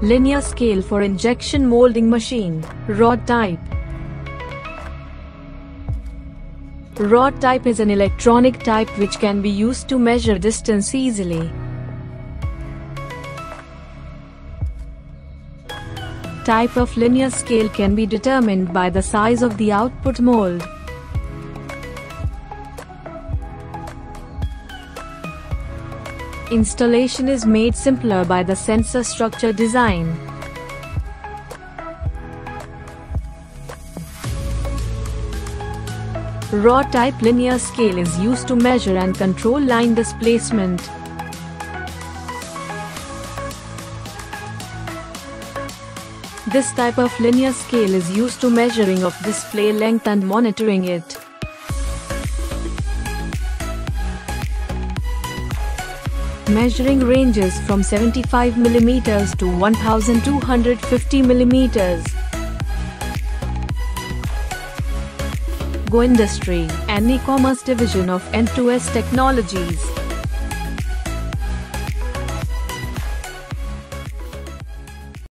Linear scale for injection molding machine. Rod type. Rod type is an electronic type which can be used to measure distance easily. Type of linear scale can be determined by the size of the output mold. Installation is made simpler by the sensor structure design. Rod type linear scale is used to measure and control line displacement. This type of linear scale is used to measuring of display length and monitoring it. Measuring ranges from 75 mm to 1250 mm. Go Industry, an e-commerce division of N2S Technologies.